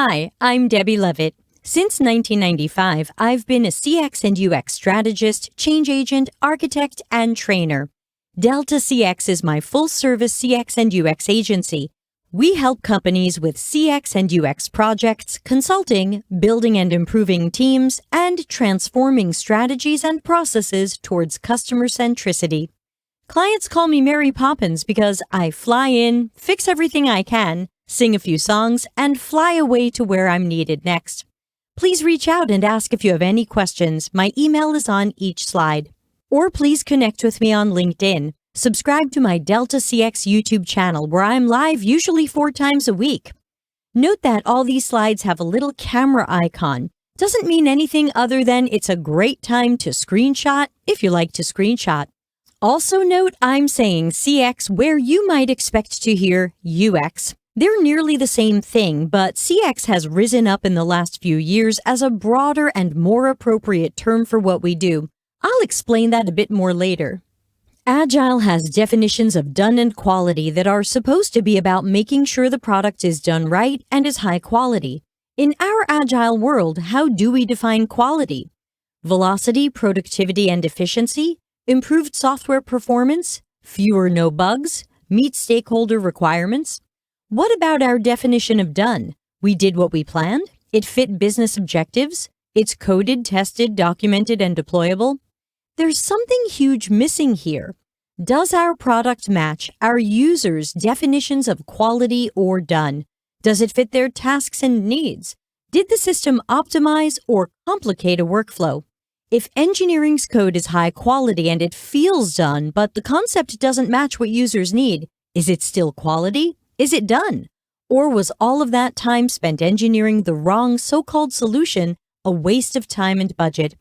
Hi, I'm Debbie Levitt. Since 1995, I've been a CX and UX strategist, change agent, architect, and trainer. Delta CX is my full-service CX and UX agency. We help companies with CX and UX projects, consulting, building and improving teams, and transforming strategies and processes towards customer-centricity. Clients call me Mary Poppins because I fly in, fix everything I can, sing a few songs, and fly away to where I'm needed next. Please reach out and ask if you have any questions. My email is on each slide. Or please connect with me on LinkedIn. Subscribe to my Delta CX YouTube channel where I'm live usually 4 times a week. Note that all these slides have a little camera icon. Doesn't mean anything other than it's a great time to screenshot if you like to screenshot. Also note I'm saying CX where you might expect to hear UX. They're nearly the same thing, but CX has risen up in the last few years as a broader and more appropriate term for what we do. I'll explain that a bit more later. Agile has definitions of done and quality that are supposed to be about making sure the product is done right and is high quality. In our Agile world, how do we define quality? Velocity, productivity, and efficiency? Improved software performance? Fewer no bugs? Meet stakeholder requirements? What about our definition of done? We did what we planned? It fit business objectives? It's coded, tested, documented, and deployable? There's something huge missing here. Does our product match our users' definitions of quality or done? Does it fit their tasks and needs? Did the system optimize or complicate a workflow? If engineering's code is high quality and it feels done, but the concept doesn't match what users need, is it still quality? Is it done? Or was all of that time spent engineering the wrong so-called solution a waste of time and budget?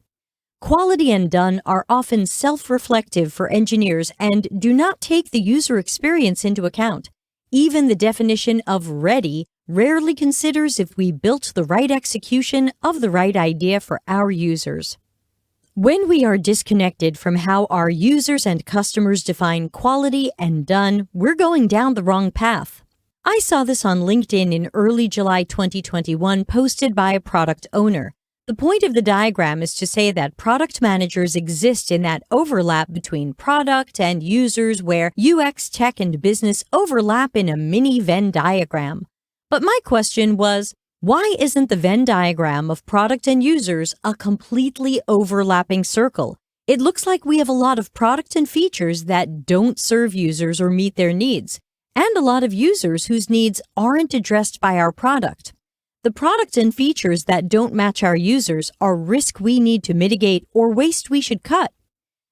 Quality and done are often self-reflective for engineers and do not take the user experience into account. Even the definition of ready rarely considers if we built the right execution of the right idea for our users. When we are disconnected from how our users and customers define quality and done, we're going down the wrong path. I saw this on LinkedIn in early July 2021, posted by a product owner. The point of the diagram is to say that product managers exist in that overlap between product and users where UX, tech, and business overlap in a mini Venn diagram. But my question was, why isn't the Venn diagram of product and users a completely overlapping circle? It looks like we have a lot of product and features that don't serve users or meet their needs, and a lot of users whose needs aren't addressed by our product. The product and features that don't match our users are risk we need to mitigate or waste we should cut.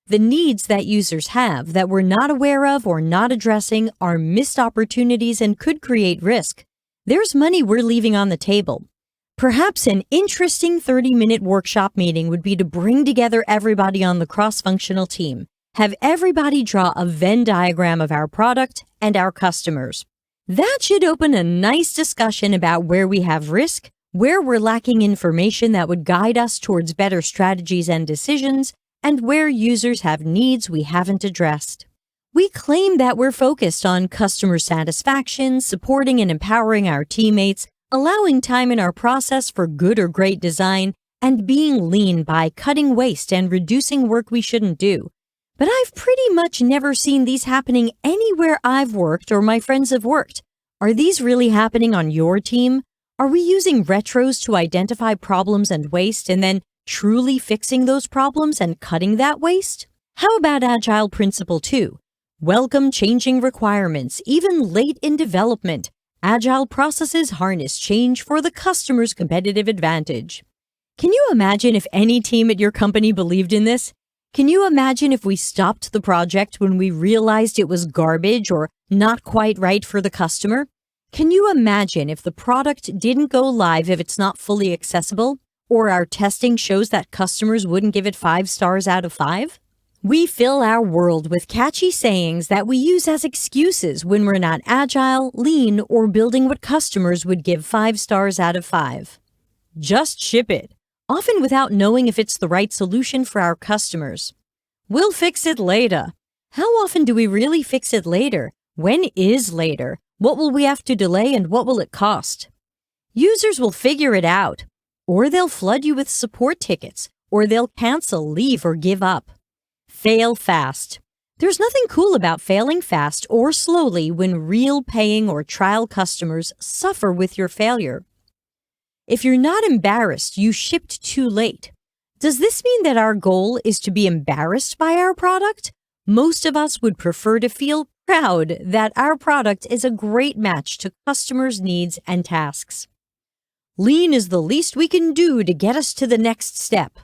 The needs that users have that we're not aware of or not addressing are missed opportunities and could create risk. There's money we're leaving on the table. Perhaps an interesting 30-minute workshop meeting would be to bring together everybody on the cross-functional team. Have everybody draw a Venn diagram of our product and our customers. That should open a nice discussion about where we have risk, where we're lacking information that would guide us towards better strategies and decisions, and where users have needs we haven't addressed. We claim that we're focused on customer satisfaction, supporting and empowering our teammates, allowing time in our process for good or great design, and being lean by cutting waste and reducing work we shouldn't do. But I've pretty much never seen these happening anywhere I've worked or my friends have worked. Are these really happening on your team? Are we using retros to identify problems and waste and then truly fixing those problems and cutting that waste? How about Agile Principle 2? Welcome changing requirements, even late in development. Agile processes harness change for the customer's competitive advantage. Can you imagine if any team at your company believed in this? Can you imagine if we stopped the project when we realized it was garbage or not quite right for the customer? Can you imagine if the product didn't go live if it's not fully accessible? Or our testing shows that customers wouldn't give it 5 stars out of 5? We fill our world with catchy sayings that we use as excuses when we're not agile, lean, or building what customers would give 5 stars out of 5. Just ship it, often without knowing if it's the right solution for our customers. We'll fix it later. How often do we really fix it later? When is later? What will we have to delay and what will it cost? Users will figure it out, or they'll flood you with support tickets, or they'll cancel, leave, or give up. Fail fast. There's nothing cool about failing fast or slowly when real paying or trial customers suffer with your failure. If you're not embarrassed, you shipped too late. Does this mean that our goal is to be embarrassed by our product? Most of us would prefer to feel proud that our product is a great match to customers' needs and tasks. Lean is the least we can do to get us to the next step.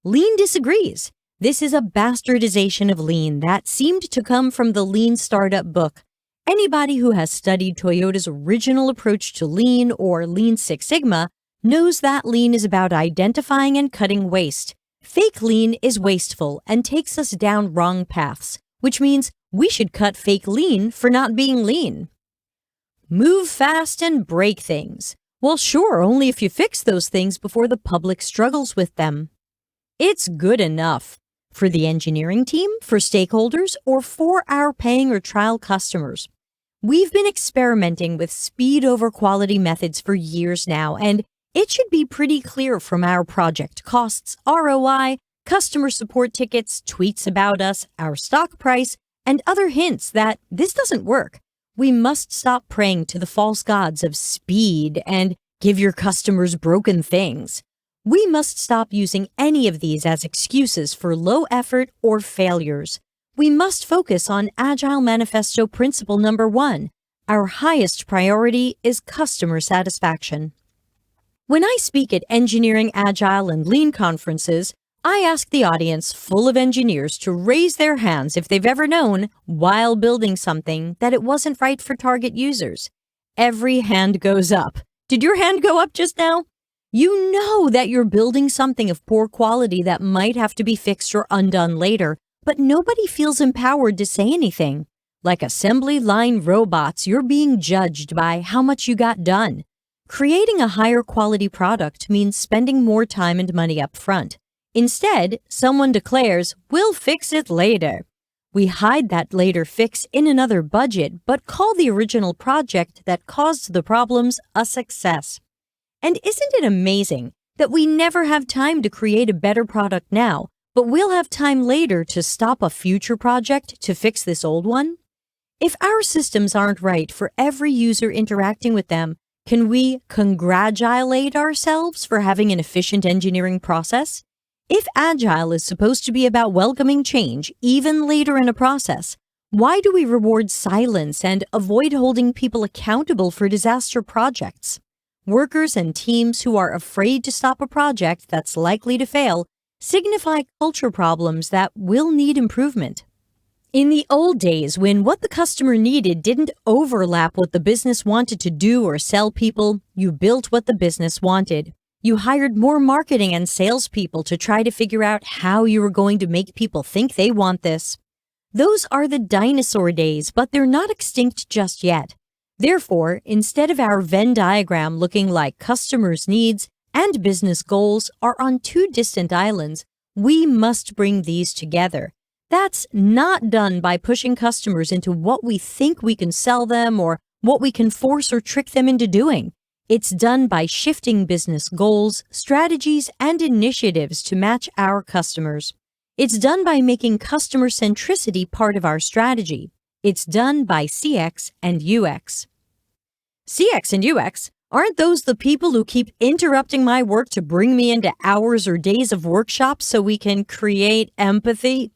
Lean disagrees. This is a bastardization of Lean that seemed to come from the Lean Startup book. Anybody who has studied Toyota's original approach to Lean or Lean Six Sigma knows that Lean is about identifying and cutting waste. Fake Lean is wasteful and takes us down wrong paths, which means we should cut fake Lean for not being lean. Move fast and break things. Well, sure, only if you fix those things before the public struggles with them. It's good enough for the engineering team, for stakeholders, or for our paying or trial customers. We've been experimenting with speed over quality methods for years now, and it should be pretty clear from our project costs, ROI, customer support tickets, tweets about us, our stock price, and other hints that this doesn't work. We must stop praying to the false gods of speed and give your customers broken things. We must stop using any of these as excuses for low effort or failures. We must focus on Agile Manifesto principle number 1. Our highest priority is customer satisfaction. When I speak at engineering, agile, and lean conferences, I ask the audience full of engineers to raise their hands if they've ever known, while building something, that it wasn't right for target users. Every hand goes up. Did your hand go up just now? You know that you're building something of poor quality that might have to be fixed or undone later, but nobody feels empowered to say anything. Like assembly line robots, you're being judged by how much you got done. Creating a higher quality product means spending more time and money up front. Instead, someone declares, "We'll fix it later." We hide that later fix in another budget, but call the original project that caused the problems a success. And isn't it amazing that we never have time to create a better product now, but we'll have time later to stop a future project to fix this old one? If our systems aren't right for every user interacting with them, can we congratulate ourselves for having an efficient engineering process? If Agile is supposed to be about welcoming change, even later in a process, why do we reward silence and avoid holding people accountable for disaster projects? Workers and teams who are afraid to stop a project that's likely to fail signify culture problems that will need improvement. In the old days, when what the customer needed didn't overlap what the business wanted to do or sell people, you built what the business wanted. You hired more marketing and salespeople to try to figure out how you were going to make people think they want this. Those are the dinosaur days, but they're not extinct just yet. Therefore, instead of our Venn diagram looking like customers' needs and business goals are on two distant islands, we must bring these together. That's not done by pushing customers into what we think we can sell them or what we can force or trick them into doing. It's done by shifting business goals, strategies, and initiatives to match our customers. It's done by making customer-centricity part of our strategy. It's done by CX and UX. CX and UX, aren't those the people who keep interrupting my work to bring me into hours or days of workshops so we can create empathy?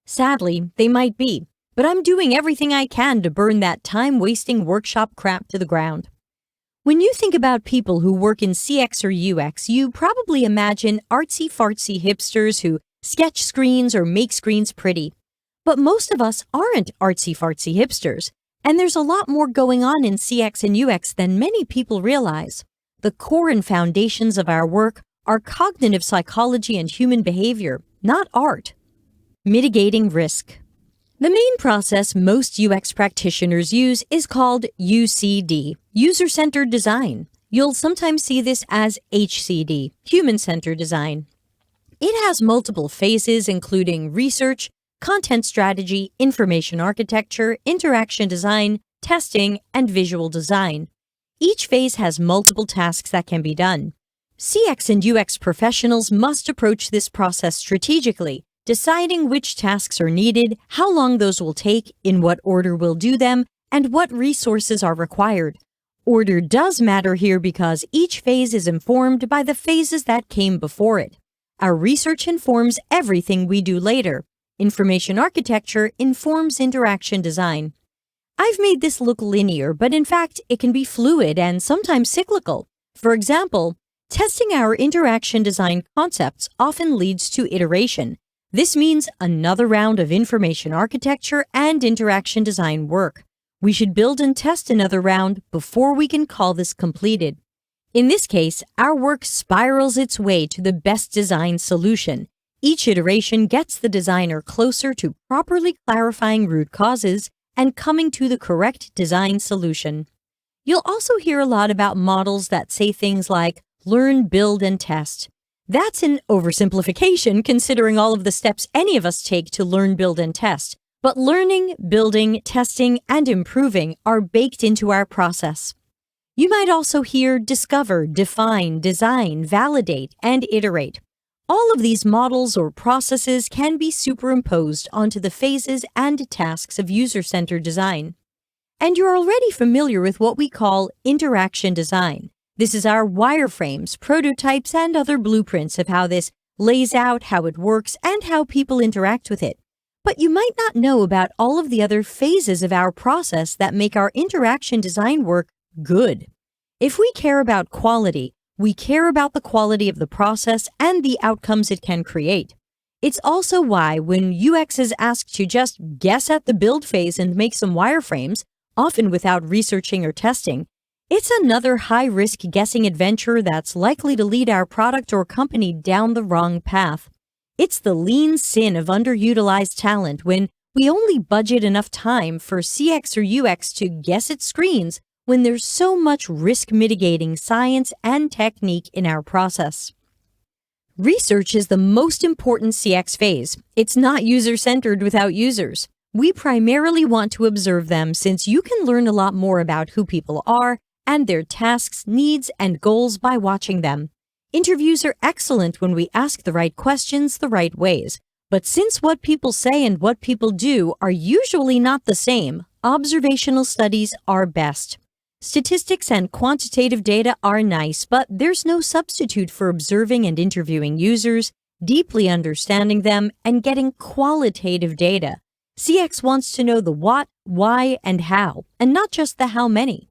Sadly, they might be, but I'm doing everything I can to burn that time-wasting workshop crap to the ground. When you think about people who work in CX or UX, you probably imagine artsy-fartsy hipsters who sketch screens or make screens pretty. But most of us aren't artsy-fartsy hipsters, and there's a lot more going on in CX and UX than many people realize. The core and foundations of our work are cognitive psychology and human behavior, not art. Mitigating risk. The main process most UX practitioners use is called UCD, user-centered design. You'll sometimes see this as HCD, human-centered design. It has multiple phases, including research, content strategy, information architecture, interaction design, testing, and visual design. Each phase has multiple tasks that can be done. CX and UX professionals must approach this process strategically, deciding which tasks are needed, how long those will take, in what order we'll do them, and what resources are required. Order does matter here because each phase is informed by the phases that came before it. Our research informs everything we do later. Information architecture informs interaction design. I've made this look linear, but in fact, it can be fluid and sometimes cyclical. For example, testing our interaction design concepts often leads to iteration. This means another round of information architecture and interaction design work. We should build and test another round before we can call this completed. In this case, our work spirals its way to the best design solution. Each iteration gets the designer closer to properly clarifying root causes and coming to the correct design solution. You'll also hear a lot about models that say things like learn, build, and test. That's an oversimplification considering all of the steps any of us take to learn, build, and test. But learning, building, testing, and improving are baked into our process. You might also hear discover, define, design, validate, and iterate. All of these models or processes can be superimposed onto the phases and tasks of user-centered design. And you're already familiar with what we call interaction design. This is our wireframes, prototypes, and other blueprints of how this lays out, how it works, and how people interact with it. But you might not know about all of the other phases of our process that make our interaction design work good. If we care about quality, we care about the quality of the process and the outcomes it can create. It's also why when UX is asked to just guess at the build phase and make some wireframes, often without researching or testing, it's another high-risk guessing adventure that's likely to lead our product or company down the wrong path. It's the lean sin of underutilized talent when we only budget enough time for CX or UX to guess at screens when there's so much risk-mitigating science and technique in our process. Research is the most important CX phase. It's not user-centered without users. We primarily want to observe them since you can learn a lot more about who people are and their tasks, needs, and goals by watching them. Interviews are excellent when we ask the right questions the right ways. But since what people say and what people do are usually not the same, observational studies are best. Statistics and quantitative data are nice, but there's no substitute for observing and interviewing users, deeply understanding them, and getting qualitative data. CX wants to know the what, why, and how, and not just the how many.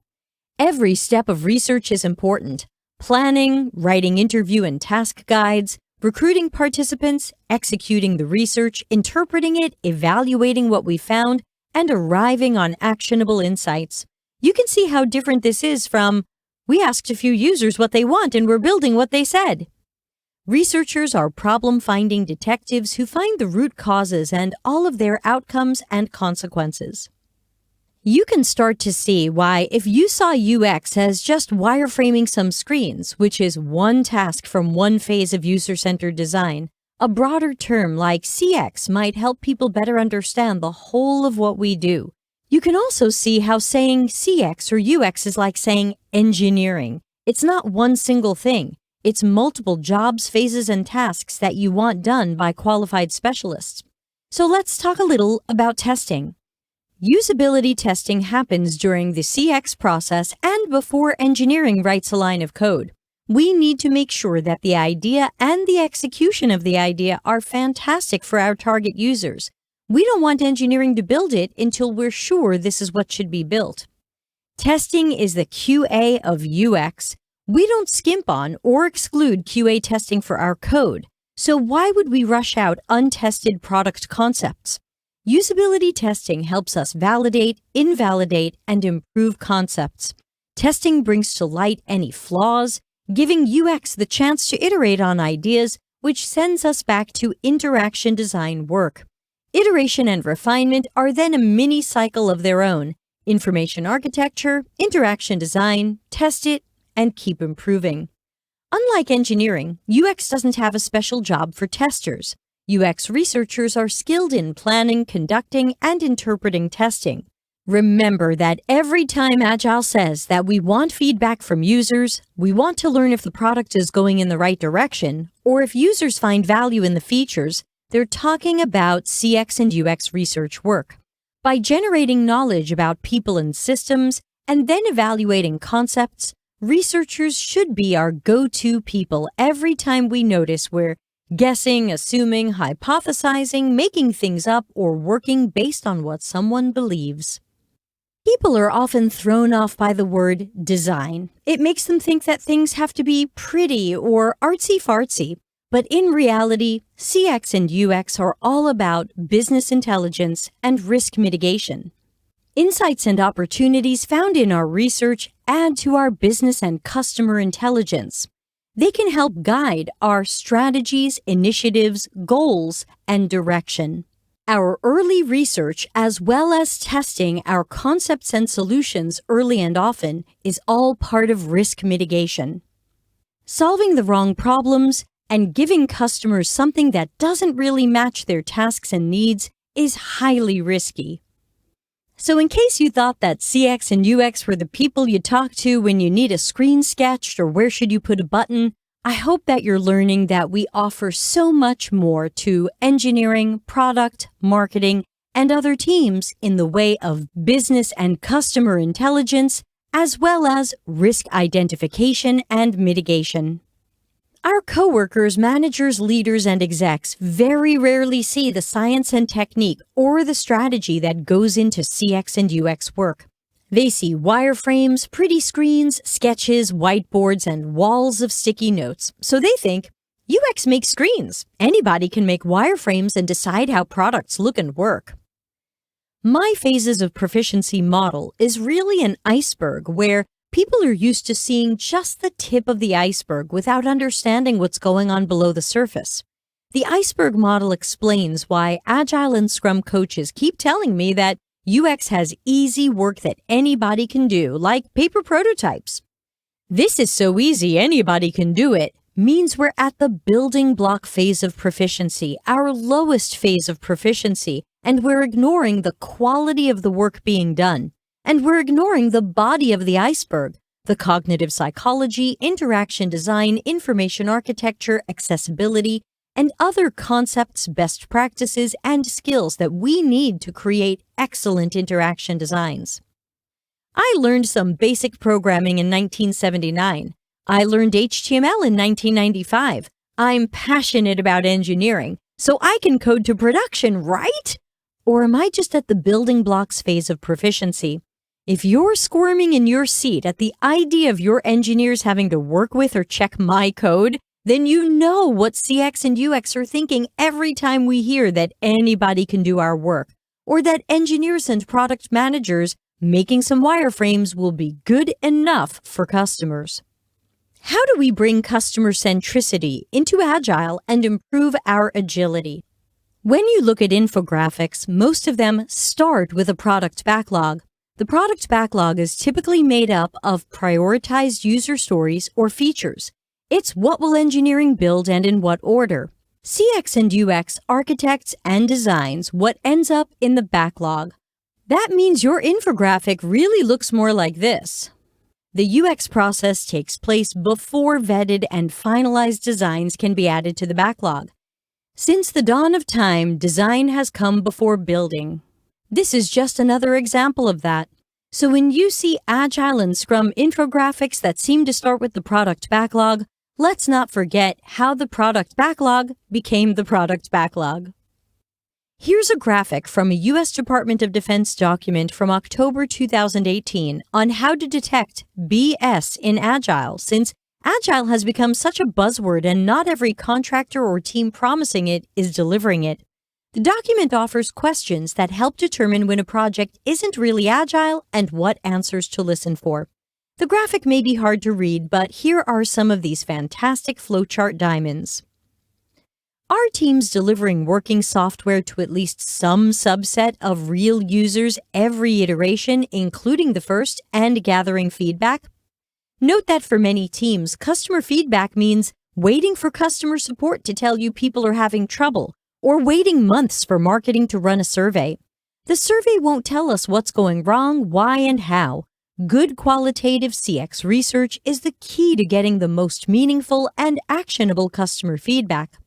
Every step of research is important. Planning, writing interview and task guides, recruiting participants, executing the research, interpreting it, evaluating what we found, and arriving on actionable insights. You can see how different this is from, we asked a few users what they want and we're building what they said. Researchers are problem-finding detectives who find the root causes and all of their outcomes and consequences. You can start to see why if you saw UX as just wireframing some screens, which is one task from one phase of user-centered design, a broader term like CX might help people better understand the whole of what we do. You can also see how saying CX or UX is like saying engineering. It's not one single thing. It's multiple jobs, phases, and tasks that you want done by qualified specialists. So let's talk a little about testing. Usability testing happens during the CX process and before engineering writes a line of code. We need to make sure that the idea and the execution of the idea are fantastic for our target users. We don't want engineering to build it until we're sure this is what should be built. Testing is the QA of UX. We don't skimp on or exclude QA testing for our code. So why would we rush out untested product concepts? Usability testing helps us validate, invalidate, and improve concepts. Testing brings to light any flaws, giving UX the chance to iterate on ideas, which sends us back to interaction design work. Iteration and refinement are then a mini cycle of their own. Information architecture, interaction design, test it, and keep improving. Unlike engineering, UX doesn't have a special job for testers. UX researchers are skilled in planning, conducting, and interpreting testing. Remember that every time Agile says that we want feedback from users, we want to learn if the product is going in the right direction, or if users find value in the features, they're talking about CX and UX research work. By generating knowledge about people and systems, and then evaluating concepts, researchers should be our go-to people every time we notice we're guessing, assuming, hypothesizing, making things up, or working based on what someone believes. People are often thrown off by the word design. It makes them think that things have to be pretty or artsy-fartsy. But in reality, CX and UX are all about business intelligence and risk mitigation. Insights and opportunities found in our research add to our business and customer intelligence. They can help guide our strategies, initiatives, goals, and direction. Our early research, as well as testing our concepts and solutions early and often, is all part of risk mitigation. Solving the wrong problems and giving customers something that doesn't really match their tasks and needs is highly risky. So in case you thought that CX and UX were the people you talk to when you need a screen sketched or where should you put a button, I hope that you're learning that we offer so much more to engineering, product, marketing, and other teams in the way of business and customer intelligence, as well as risk identification and mitigation. Our coworkers, managers, leaders, and execs very rarely see the science and technique or the strategy that goes into CX and UX work. They see wireframes, pretty screens, sketches, whiteboards, and walls of sticky notes. So they think, UX makes screens. Anybody can make wireframes and decide how products look and work. My phases of proficiency model is really an iceberg where people are used to seeing just the tip of the iceberg without understanding what's going on below the surface. The iceberg model explains why Agile and Scrum coaches keep telling me that UX has easy work that anybody can do, like paper prototypes. This is so easy, anybody can do it, means we're at the building block phase of proficiency, our lowest phase of proficiency, and we're ignoring the quality of the work being done. And we're ignoring the body of the iceberg, the cognitive psychology, interaction design, information architecture, accessibility, and other concepts, best practices, and skills that we need to create excellent interaction designs. I learned some basic programming in 1979. I learned HTML in 1995. I'm passionate about engineering, so I can code to production, right? Or am I just at the building blocks phase of proficiency? If you're squirming in your seat at the idea of your engineers having to work with or check my code, then you know what CX and UX are thinking every time we hear that anybody can do our work, or that engineers and product managers making some wireframes will be good enough for customers. How do we bring customer-centricity into Agile and improve our agility? When you look at infographics, most of them start with a product backlog. The product backlog is typically made up of prioritized user stories or features. It's what will engineering build and in what order. CX and UX architects and designs what ends up in the backlog. That means your infographic really looks more like this. The UX process takes place before vetted and finalized designs can be added to the backlog. Since the dawn of time, design has come before building. This is just another example of that. So when you see Agile and Scrum infographics that seem to start with the product backlog, let's not forget how the product backlog became the product backlog. Here's a graphic from a U.S. Department of Defense document from October 2018 on how to detect BS in Agile, since Agile has become such a buzzword and not every contractor or team promising it is delivering it. The document offers questions that help determine when a project isn't really Agile and what answers to listen for. The graphic may be hard to read, but here are some of these fantastic flowchart diamonds. Are teams delivering working software to at least some subset of real users every iteration, including the first, and gathering feedback? Note that for many teams, customer feedback means waiting for customer support to tell you people are having trouble, or waiting months for marketing to run a survey. The survey won't tell us what's going wrong, why, and how. Good qualitative CX research is the key to getting the most meaningful and actionable customer feedback.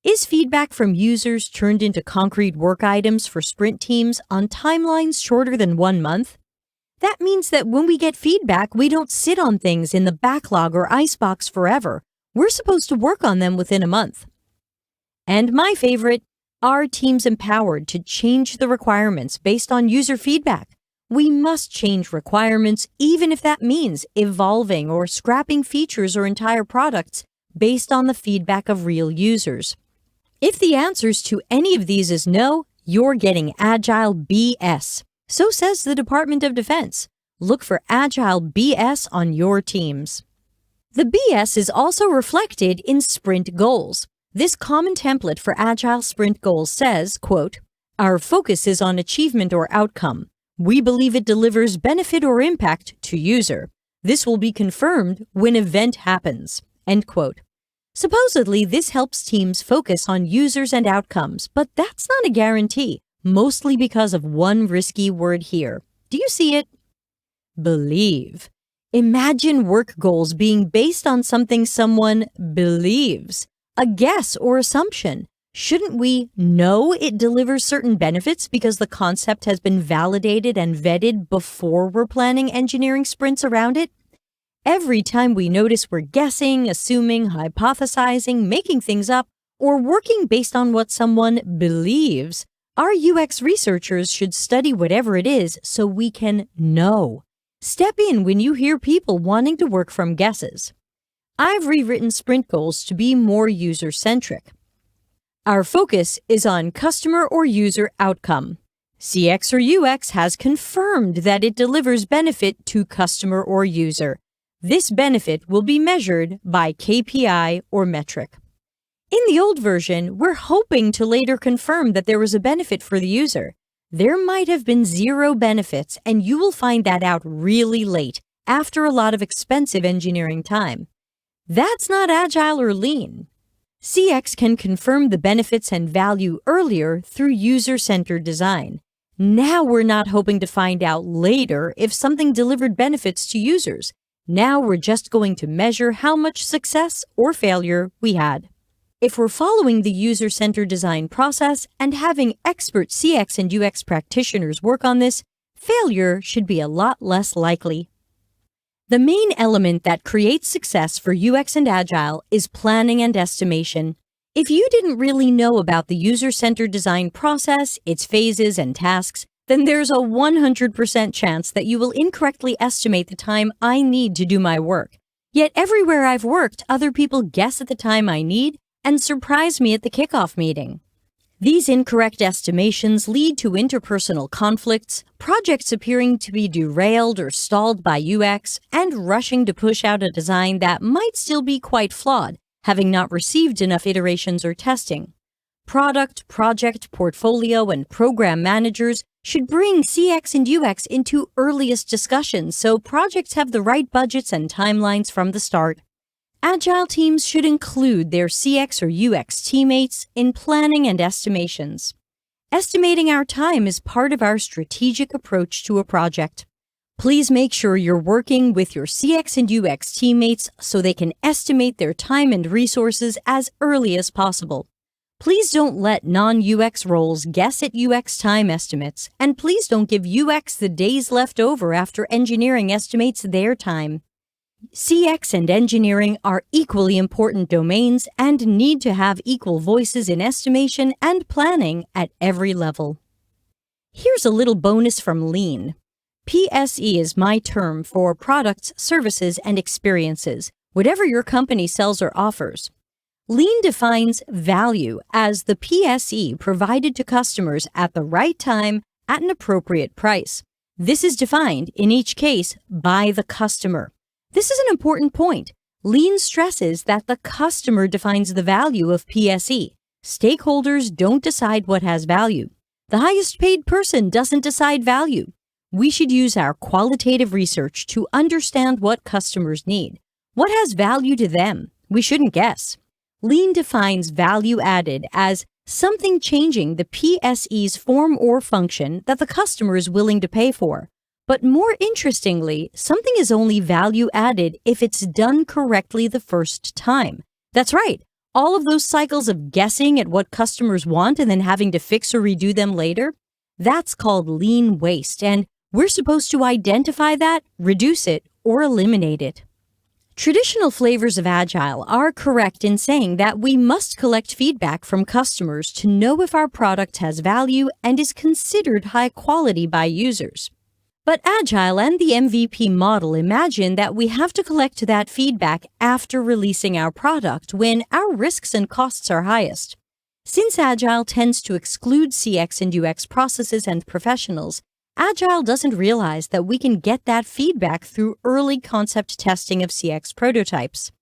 Is feedback from users turned into concrete work items for sprint teams on timelines shorter than 1 month? That means that when we get feedback, we don't sit on things in the backlog or icebox forever. We're supposed to work on them within a month. And my favorite, are teams empowered to change the requirements based on user feedback? We must change requirements even if that means evolving or scrapping features or entire products based on the feedback of real users. If the answers to any of these is no, you're getting Agile BS. So says the Department of Defense. Look for Agile BS on your teams. The BS is also reflected in sprint goals. This common template for Agile sprint goals says, quote, "Our focus is on achievement or outcome. We believe it delivers benefit or impact to user. This will be confirmed when event happens." End quote. Supposedly, this helps teams focus on users and outcomes, but that's not a guarantee, mostly because of one risky word here. Do you see it? Believe. Imagine work goals being based on something someone believes, a guess or assumption. Shouldn't we know it delivers certain benefits because the concept has been validated and vetted before we're planning engineering sprints around it? Every time we notice we're guessing, assuming, hypothesizing, making things up, or working based on what someone believes, our UX researchers should study whatever it is so we can know. Step in when you hear people wanting to work from guesses. I've rewritten sprint goals to be more user-centric. Our focus is on customer or user outcome. CX or UX has confirmed that it delivers benefit to customer or user. This benefit will be measured by KPI or metric. In the old version, we're hoping to later confirm that there was a benefit for the user. There might have been 0 benefits, and you will find that out really late, after a lot of expensive engineering time. That's not agile or lean. CX can confirm the benefits and value earlier through user-centered design. Now we're not hoping to find out later if something delivered benefits to users. Now we're just going to measure how much success or failure we had. If we're following the user-centered design process and having expert CX and UX practitioners work on this, failure should be a lot less likely. The main element that creates success for UX and Agile is planning and estimation. If you didn't really know about the user-centered design process, its phases and tasks, then there's a 100% chance that you will incorrectly estimate the time I need to do my work. Yet everywhere I've worked, other people guess at the time I need and surprise me at the kickoff meeting. These incorrect estimations lead to interpersonal conflicts, projects appearing to be derailed or stalled by UX, and rushing to push out a design that might still be quite flawed, having not received enough iterations or testing. Product, project, portfolio, and program managers should bring CX and UX into earliest discussions so projects have the right budgets and timelines from the start. Agile teams should include their CX or UX teammates in planning and estimations. Estimating our time is part of our strategic approach to a project. Please make sure you're working with your CX and UX teammates so they can estimate their time and resources as early as possible. Please don't let non-UX roles guess at UX time estimates, and please don't give UX the days left over after engineering estimates their time. CX and engineering are equally important domains and need to have equal voices in estimation and planning at every level. Here's a little bonus from Lean. PSE is my term for products, services, and experiences, whatever your company sells or offers. Lean defines value as the PSE provided to customers at the right time at an appropriate price. This is defined, in each case, by the customer. This is an important point. Lean stresses that the customer defines the value of PSE. Stakeholders don't decide what has value. The highest paid person doesn't decide value. We should use our qualitative research to understand what customers need. What has value to them? We shouldn't guess. Lean defines value added as something changing the PSE's form or function that the customer is willing to pay for. But more interestingly, something is only value added if it's done correctly the first time. That's right. All of those cycles of guessing at what customers want and then having to fix or redo them later, that's called lean waste, and we're supposed to identify that, reduce it, or eliminate it. Traditional flavors of Agile are correct in saying that we must collect feedback from customers to know if our product has value and is considered high quality by users. But Agile and the MVP model imagine that we have to collect that feedback after releasing our product when our risks and costs are highest. Since Agile tends to exclude CX and UX processes and professionals, Agile doesn't realize that we can get that feedback through early concept testing of CX prototypes.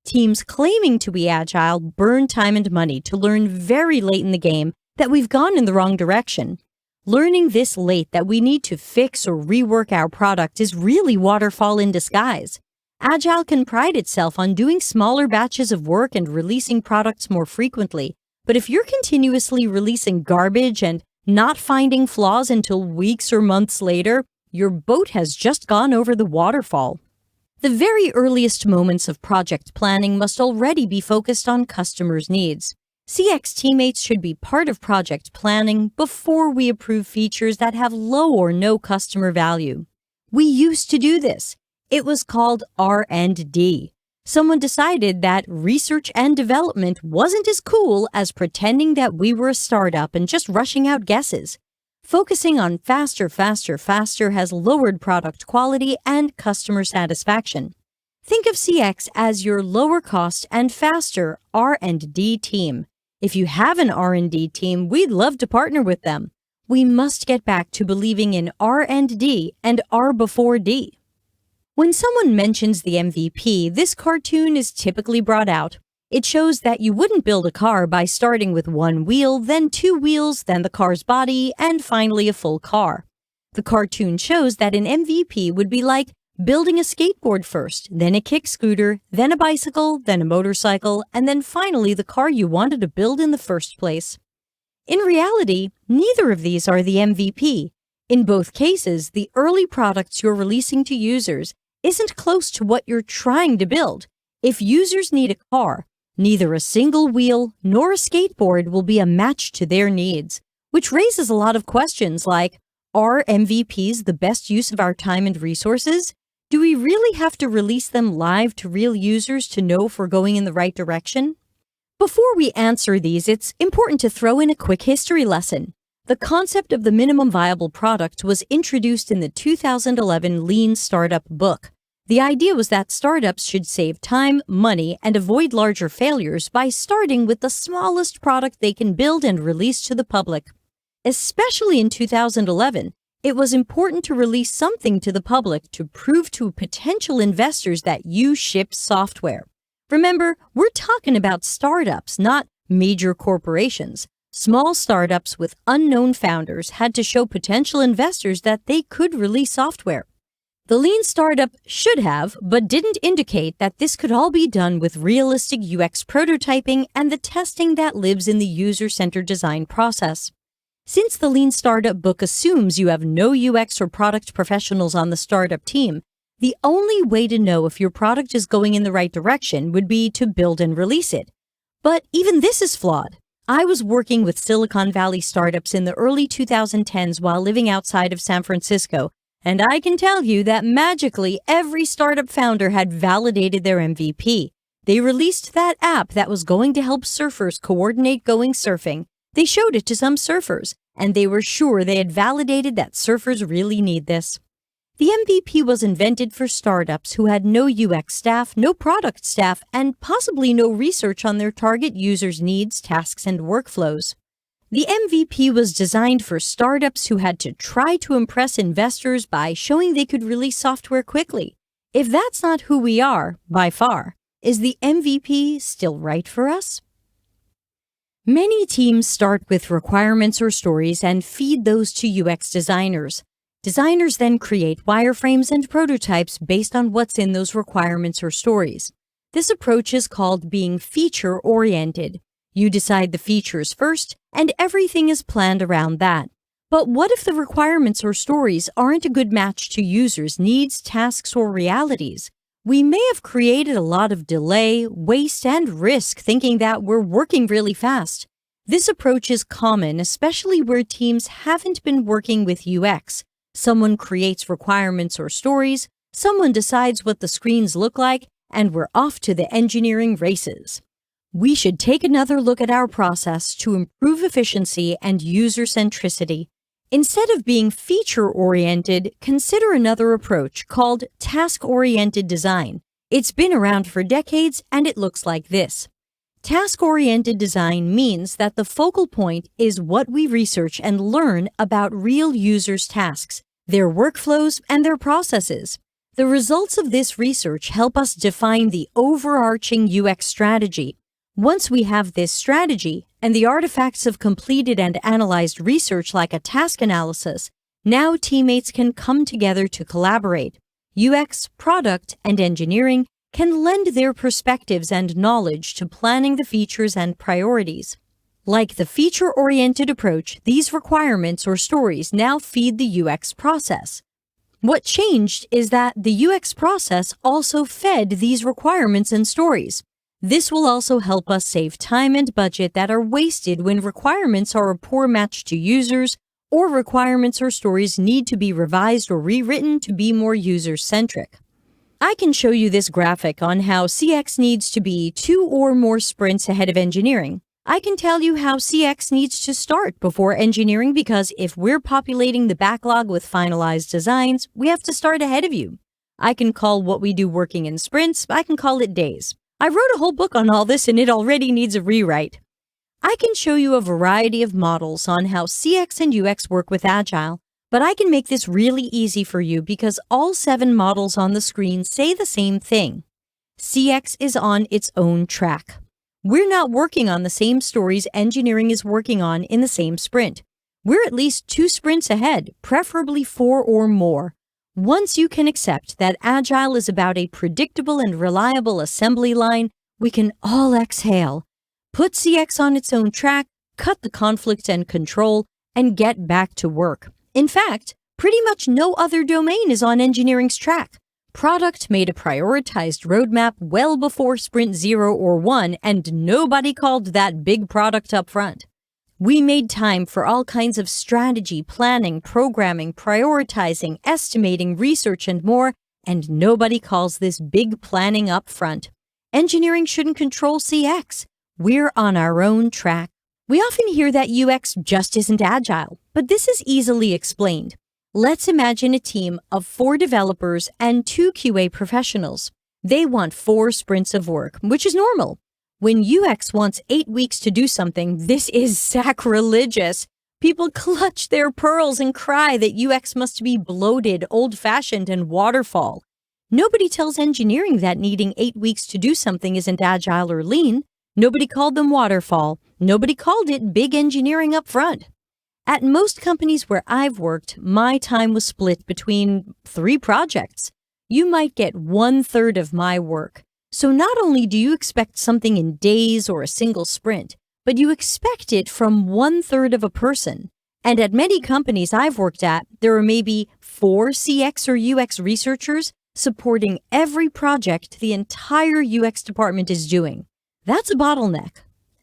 Teams claiming to be Agile burn time and money to learn very late in the game that we've gone in the wrong direction. Learning this late that we need to fix or rework our product is really waterfall in disguise. Agile can pride itself on doing smaller batches of work and releasing products more frequently, but if you're continuously releasing garbage and not finding flaws until weeks or months later, your boat has just gone over the waterfall. The very earliest moments of project planning must already be focused on customers' needs. CX teammates should be part of project planning before we approve features that have low or no customer value. We used to do this. It was called R&D. Someone decided that research and development wasn't as cool as pretending that we were a startup and just rushing out guesses. Focusing on faster has lowered product quality and customer satisfaction. Think of CX as your lower cost and faster R&D team. If you have an R&D team, we'd love to partner with them. We must get back to believing in R&D and R before D. When someone mentions the MVP, this cartoon is typically brought out. It shows that you wouldn't build a car by starting with one wheel, then two wheels, then the car's body, and finally a full car. The cartoon shows that an MVP would be like building a skateboard first, then a kick scooter, then a bicycle, then a motorcycle, and then finally the car you wanted to build in the first place. In reality, neither of these are the MVP. In both cases, the early products you're releasing to users isn't close to what you're trying to build. If users need a car, neither a single wheel nor a skateboard will be a match to their needs, which raises a lot of questions like, are MVPs the best use of our time and resources? Do we really have to release them live to real users to know if we're going in the right direction? Before we answer these, it's important to throw in a quick history lesson. The concept of the minimum viable product was introduced in the 2011 Lean Startup book. The idea was that startups should save time, money, and avoid larger failures by starting with the smallest product they can build and release to the public. Especially in 2011, it was important to release something to the public to prove to potential investors that you ship software. Remember, we're talking about startups, not major corporations. Small startups with unknown founders had to show potential investors that they could release software. The lean startup should have, but didn't indicate that this could all be done with realistic UX prototyping and the testing that lives in the user-centered design process. Since the Lean Startup book assumes you have no UX or product professionals on the startup team, the only way to know if your product is going in the right direction would be to build and release it. But even this is flawed. I was working with Silicon Valley startups in the early 2010s while living outside of San Francisco, and I can tell you that magically every startup founder had validated their MVP. They released that app that was going to help surfers coordinate going surfing. They showed it to some surfers, and they were sure they had validated that surfers really need this. The MVP was invented for startups who had no UX staff, no product staff, and possibly no research on their target users' needs, tasks, and workflows. The MVP was designed for startups who had to try to impress investors by showing they could release software quickly. If that's not who we are, by far, is the MVP still right for us? Many teams start with requirements or stories and feed those to UX designers. Designers then create wireframes and prototypes based on what's in those requirements or stories. This approach is called being feature-oriented. You decide the features first, and everything is planned around that. But what if the requirements or stories aren't a good match to users' needs, tasks, or realities? We may have created a lot of delay, waste, and risk thinking that we're working really fast. This approach is common, especially where teams haven't been working with UX. Someone creates requirements or stories, someone decides what the screens look like, and we're off to the engineering races. We should take another look at our process to improve efficiency and user centricity. Instead of being feature-oriented, consider another approach called task-oriented design. It's been around for decades, and it looks like this. Task-oriented design means that the focal point is what we research and learn about real users' tasks, their workflows, and their processes. The results of this research help us define the overarching UX strategy. Once we have this strategy and the artifacts of completed and analyzed research like a task analysis, now teammates can come together to collaborate. UX, product, and engineering can lend their perspectives and knowledge to planning the features and priorities. Like the feature-oriented approach, these requirements or stories now feed the UX process. What changed is that the UX process also fed these requirements and stories. This will also help us save time and budget that are wasted when requirements are a poor match to users, or requirements or stories need to be revised or rewritten to be more user-centric. I can show you this graphic on how CX needs to be 2 or more sprints ahead of engineering. I can tell you how CX needs to start before engineering because if we're populating the backlog with finalized designs, we have to start ahead of you. I can call what we do working in sprints, I can call it days. I wrote a whole book on all this and it already needs a rewrite. I can show you a variety of models on how CX and UX work with Agile, but I can make this really easy for you because all 7 models on the screen say the same thing. CX is on its own track. We're not working on the same stories engineering is working on in the same sprint. We're at least 2 sprints ahead, preferably 4 or more. Once you can accept that Agile is about a predictable and reliable assembly line, we can all exhale, put CX on its own track, cut the conflict and control, and get back to work. In fact, pretty much no other domain is on engineering's track. Product made a prioritized roadmap well before Sprint 0 or 1, and nobody called that big product up front. We made time for all kinds of strategy, planning, programming, prioritizing, estimating, research, and more, and nobody calls this big planning up front. Engineering shouldn't control CX. We're on our own track. We often hear that UX just isn't agile, but this is easily explained. Let's imagine a team of 4 developers and 2 QA professionals. They want 4 sprints of work, which is normal. When UX wants 8 weeks to do something, this is sacrilegious. People clutch their pearls and cry that UX must be bloated, old-fashioned, and waterfall. Nobody tells engineering that needing 8 weeks to do something isn't agile or lean. Nobody called them waterfall. Nobody called it big engineering up front. At most companies where I've worked, my time was split between 3 projects. You might get 1/3 of my work. So not only do you expect something in days or a single sprint, but you expect it from 1/3 of a person. And at many companies I've worked at, there are maybe 4 CX or UX researchers supporting every project the entire UX department is doing. That's a bottleneck.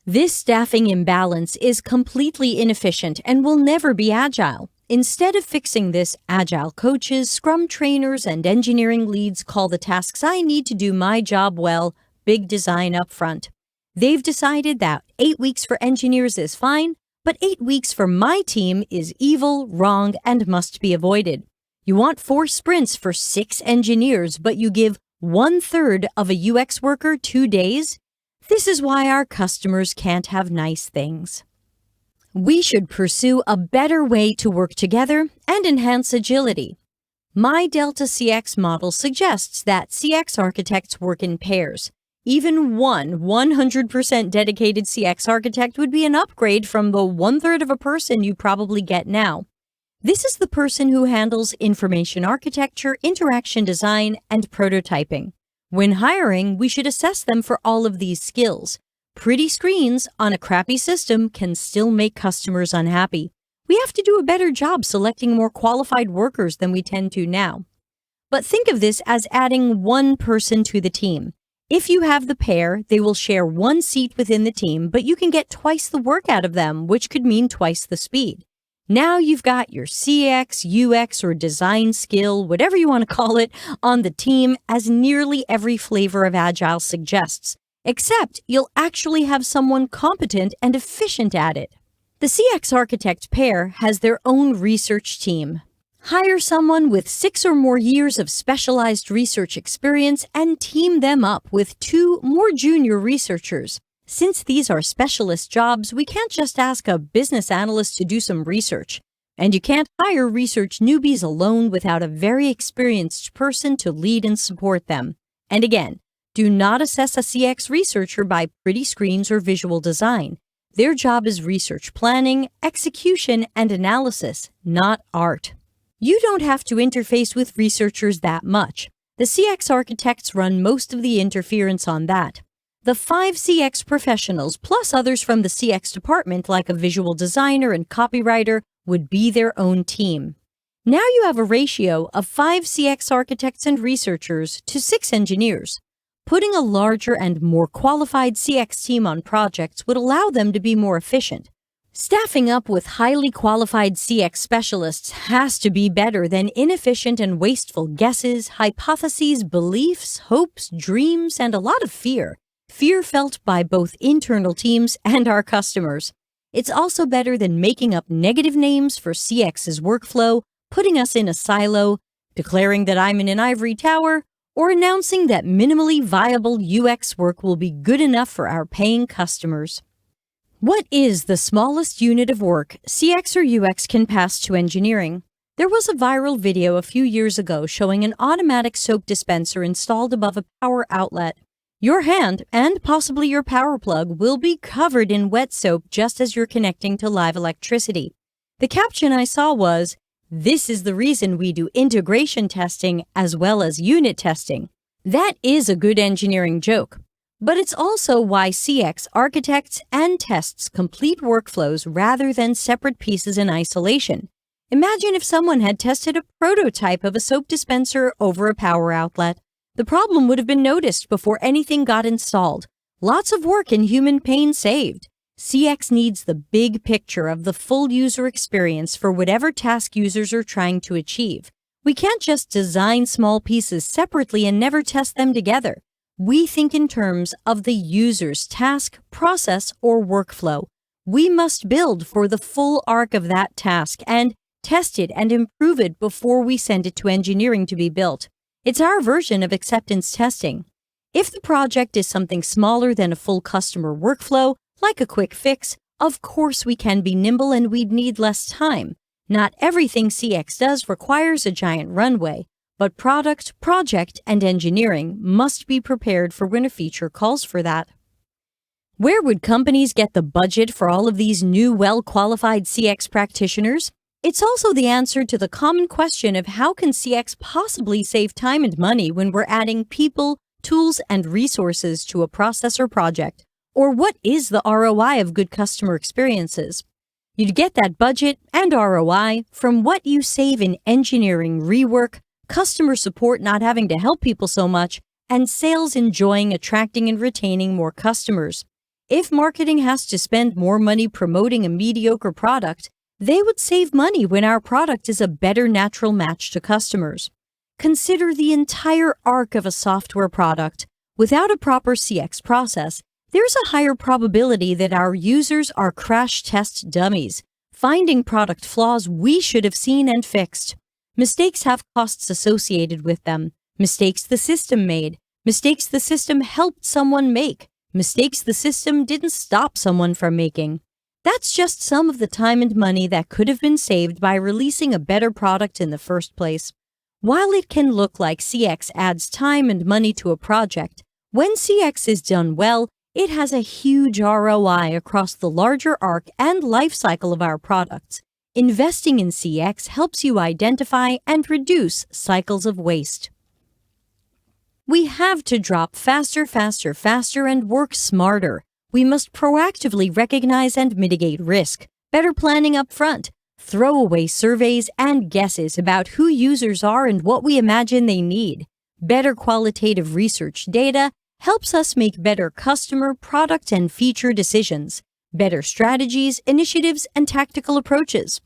This staffing imbalance is completely inefficient and will never be agile. Instead of fixing this, Agile coaches, Scrum trainers, and engineering leads call the tasks I need to do my job well big design up front. They've decided that 8 weeks for engineers is fine, but 8 weeks for my team is evil, wrong, and must be avoided. You want 4 sprints for 6 engineers, but you give 1/3 of a UX worker 2 days? This is why our customers can't have nice things. We should pursue a better way to work together and enhance agility. My Delta CX model suggests that CX architects work in pairs. Even one 100% dedicated CX architect would be an upgrade from the 1/3 of a person you probably get now. This is the person who handles information architecture, interaction design, and prototyping. When hiring, we should assess them for all of these skills. Pretty screens on a crappy system can still make customers unhappy. We have to do a better job selecting more qualified workers than we tend to now. But think of this as adding one person to the team. If you have the pair, they will share one seat within the team, but you can get twice the work out of them, which could mean twice the speed. Now you've got your CX, UX, or design skill, whatever you want to call it, on the team, as nearly every flavor of Agile suggests, except you'll actually have someone competent and efficient at it. The CX architect pair has their own research team. Hire someone with 6 or more years of specialized research experience and team them up with 2 more junior researchers. Since these are specialist jobs, we can't just ask a business analyst to do some research. And you can't hire research newbies alone without a very experienced person to lead and support them. And again, do not assess a CX researcher by pretty screens or visual design. Their job is research planning, execution, and analysis, not art. You don't have to interface with researchers that much. The CX architects run most of the interference on that. The 5 CX professionals, plus others from the CX department like a visual designer and copywriter, would be their own team. Now you have a ratio of 5 CX architects and researchers to 6 engineers. Putting a larger and more qualified CX team on projects would allow them to be more efficient. Staffing up with highly qualified CX specialists has to be better than inefficient and wasteful guesses, hypotheses, beliefs, hopes, dreams, and a lot of fear. Fear felt by both internal teams and our customers. It's also better than making up negative names for CX's workflow, putting us in a silo, declaring that I'm in an ivory tower, or announcing that minimally viable UX work will be good enough for our paying customers. What is the smallest unit of work CX or UX can pass to engineering? There was a viral video a few years ago showing an automatic soap dispenser installed above a power outlet. Your hand, and possibly your power plug, will be covered in wet soap just as you're connecting to live electricity. The caption I saw was, "This is the reason we do integration testing as well as unit testing." That is a good engineering joke. But it's also why CX architects and tests complete workflows rather than separate pieces in isolation. Imagine if someone had tested a prototype of a soap dispenser over a power outlet. The problem would have been noticed before anything got installed. Lots of work and human pain saved. CX needs the big picture of the full user experience for whatever task users are trying to achieve. We can't just design small pieces separately and never test them together. We think in terms of the user's task, process, or workflow. We must build for the full arc of that task and test it and improve it before we send it to engineering to be built. It's our version of acceptance testing. If the project is something smaller than a full customer workflow, like a quick fix, of course we can be nimble and we'd need less time. Not everything CX does requires a giant runway, but product, project, and engineering must be prepared for when a feature calls for that. Where would companies get the budget for all of these new, well-qualified CX practitioners? It's also the answer to the common question of how can CX possibly save time and money when we're adding people, tools, and resources to a process or project? Or what is the ROI of good customer experiences? You'd get that budget and ROI from what you save in engineering rework, customer support not having to help people so much, and sales enjoying attracting and retaining more customers. If marketing has to spend more money promoting a mediocre product, they would save money when our product is a better natural match to customers. Consider the entire arc of a software product. Without a proper CX process, there's a higher probability that our users are crash test dummies, finding product flaws we should have seen and fixed. Mistakes have costs associated with them. Mistakes the system made. Mistakes the system helped someone make. Mistakes the system didn't stop someone from making. That's just some of the time and money that could have been saved by releasing a better product in the first place. While it can look like CX adds time and money to a project, when CX is done well, it has a huge ROI across the larger arc and life cycle of our products. Investing in CX helps you identify and reduce cycles of waste. We have to drop faster, and work smarter. We must proactively recognize and mitigate risk, better planning up front, throw away surveys and guesses about who users are and what we imagine they need. Better qualitative research data helps us make better customer, product, and feature decisions, better strategies, initiatives, and tactical approaches.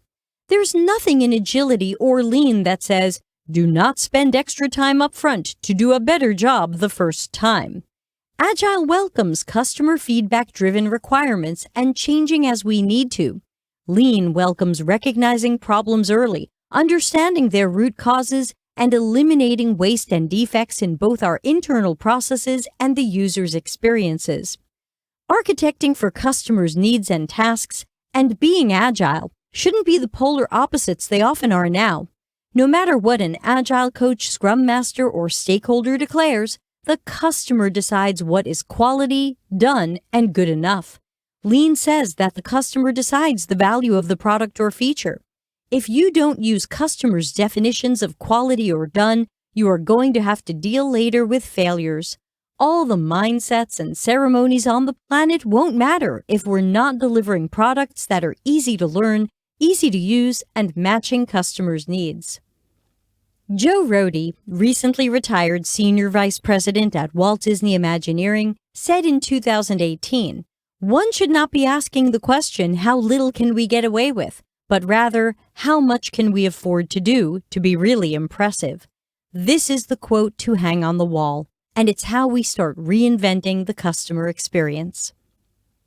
There's nothing in agility or lean that says, do not spend extra time up front to do a better job the first time. Agile welcomes customer feedback-driven requirements and changing as we need to. Lean welcomes recognizing problems early, understanding their root causes, and eliminating waste and defects in both our internal processes and the user's experiences. Architecting for customers' needs and tasks and being agile shouldn't be the polar opposites they often are now. No matter what an agile coach, scrum master, or stakeholder declares, the customer decides what is quality, done, and good enough. Lean says that the customer decides the value of the product or feature. If you don't use customers' definitions of quality or done, you are going to have to deal later with failures. All the mindsets and ceremonies on the planet won't matter if we're not delivering products that are easy to learn, easy to use, and matching customers' needs. Joe Rohde, recently retired Senior Vice President at Walt Disney Imagineering, said in 2018, "One should not be asking the question, how little can we get away with, but rather, how much can we afford to do to be really impressive?" This is the quote to hang on the wall, and it's how we start reinventing the customer experience.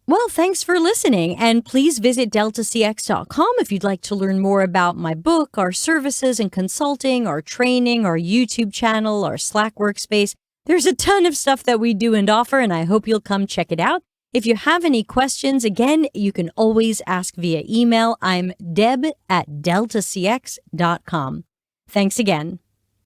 Well, thanks for listening, and please visit deltacx.com if you'd like to learn more about my book, our services and consulting, our training, our YouTube channel, our Slack workspace. There's a ton of stuff that we do and offer, and I hope you'll come check it out. If you have any questions, again, you can always ask via email. I'm deb@deltacx.com. Thanks again.